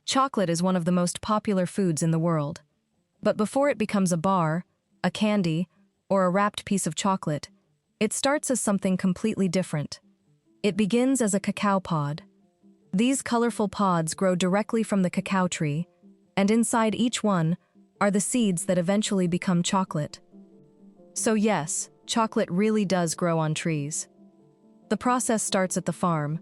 Chocolate is one of the most popular foods in the world. But before it becomes a bar, a candy, or a wrapped piece of chocolate, it starts as something completely different. It begins as a cacao pod. These colorful pods grow directly from the cacao tree, and inside each one are the seeds that eventually become chocolate. So yes, chocolate really does grow on trees. The process starts at the farm.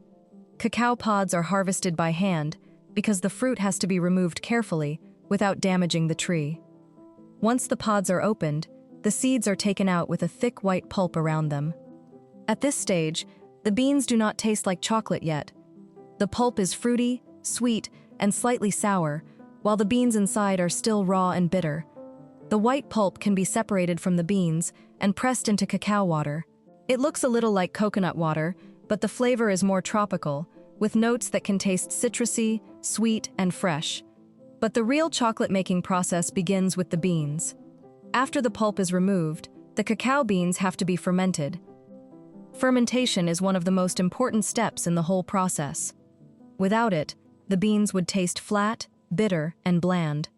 Cacao pods are harvested by hand because the fruit has to be removed carefully without damaging the tree. Once the pods are opened, the seeds are taken out with a thick white pulp around them. At this stage, the beans do not taste like chocolate yet. The pulp is fruity, sweet, and slightly sour, while the beans inside are still raw and bitter. The white pulp can be separated from the beans and pressed into cacao water. It looks a little like coconut water, but the flavor is more tropical, with notes that can taste citrusy, sweet, and fresh. But the real chocolate-making process begins with the beans. After the pulp is removed, the cacao beans have to be fermented. Fermentation is one of the most important steps in the whole process. Without it, the beans would taste flat, bitter, and bland.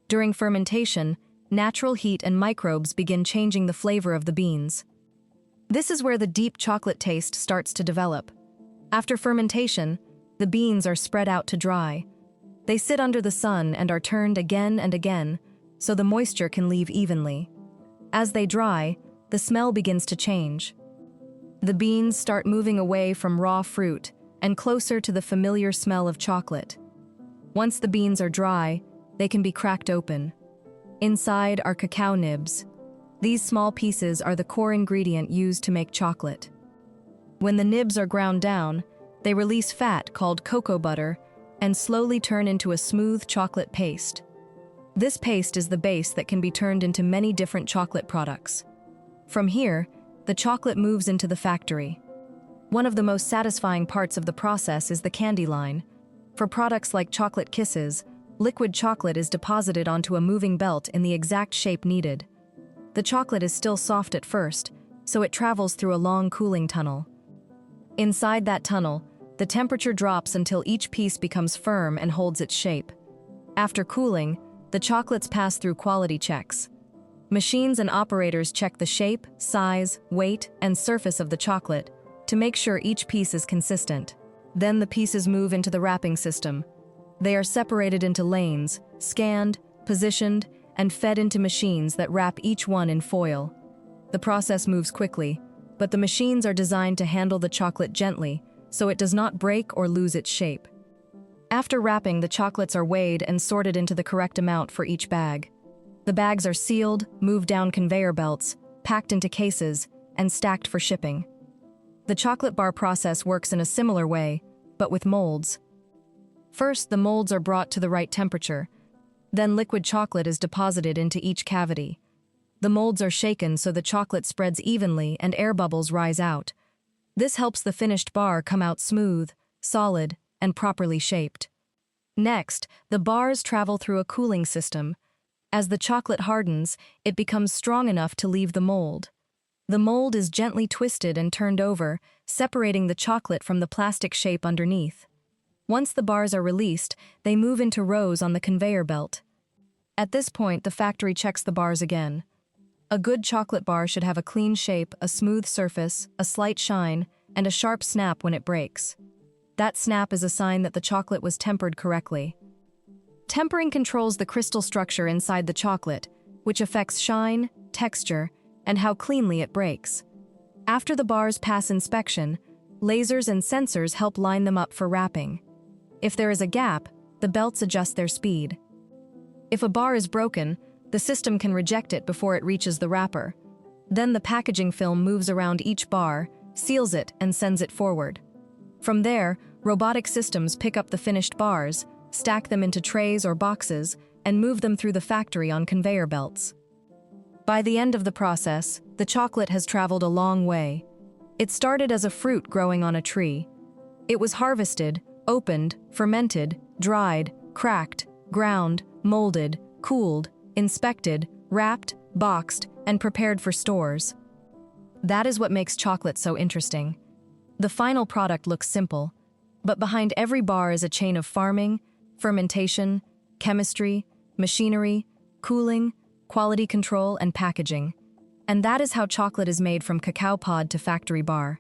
During fermentation, natural heat and microbes begin changing the flavor of the beans. This is where the deep chocolate taste starts to develop. After fermentation, the beans are spread out to dry. They sit under the sun and are turned again and again, so the moisture can leave evenly. As they dry, the smell begins to change. The beans start moving away from raw fruit and closer to the familiar smell of chocolate. Once the beans are dry, they can be cracked open. Inside are cacao nibs. These small pieces are the core ingredient used to make chocolate. When the nibs are ground down, they release fat called cocoa butter and slowly turn into a smooth chocolate paste. This paste is the base that can be turned into many different chocolate products. From here, the chocolate moves into the factory. One of the most satisfying parts of the process is the candy line. For products like chocolate kisses, liquid chocolate is deposited onto a moving belt in the exact shape needed. The chocolate is still soft at first, so it travels through a long cooling tunnel. Inside that tunnel, the temperature drops until each piece becomes firm and holds its shape. After cooling, the chocolates pass through quality checks. Machines and operators check the shape, size, weight, and surface of the chocolate to make sure each piece is consistent. Then the pieces move into the wrapping system. They are separated into lanes, scanned, positioned, and fed into machines that wrap each one in foil. The process moves quickly, but the machines are designed to handle the chocolate gently so it does not break or lose its shape. After wrapping, the chocolates are weighed and sorted into the correct amount for each bag. The bags are sealed, moved down conveyor belts, packed into cases, and stacked for shipping. The chocolate bar process works in a similar way, but with molds. First, the molds are brought to the right temperature. Then liquid chocolate is deposited into each cavity. The molds are shaken so the chocolate spreads evenly and air bubbles rise out. This helps the finished bar come out smooth, solid, and properly shaped. Next, the bars travel through a cooling system. As the chocolate hardens, it becomes strong enough to leave the mold. The mold is gently twisted and turned over, separating the chocolate from the plastic shape underneath. Once the bars are released, they move into rows on the conveyor belt. At this point, the factory checks the bars again. A good chocolate bar should have a clean shape, a smooth surface, a slight shine, and a sharp snap when it breaks. That snap is a sign that the chocolate was tempered correctly. Tempering controls the crystal structure inside the chocolate, which affects shine, texture, and how cleanly it breaks. After the bars pass inspection, lasers and sensors help line them up for wrapping. If there is a gap, the belts adjust their speed. If a bar is broken, the system can reject it before it reaches the wrapper. Then the packaging film moves around each bar, seals it, and sends it forward. From there, robotic systems pick up the finished bars, stack them into trays or boxes, and move them through the factory on conveyor belts. By the end of the process, the chocolate has traveled a long way. It started as a fruit growing on a tree. It was harvested, opened, fermented, dried, cracked, ground, molded, cooled, inspected, wrapped, boxed, and prepared for stores. That is what makes chocolate so interesting. The final product looks simple, but behind every bar is a chain of farming, fermentation, chemistry, machinery, cooling, quality control, and packaging. And that is how chocolate is made from cacao pod to factory bar.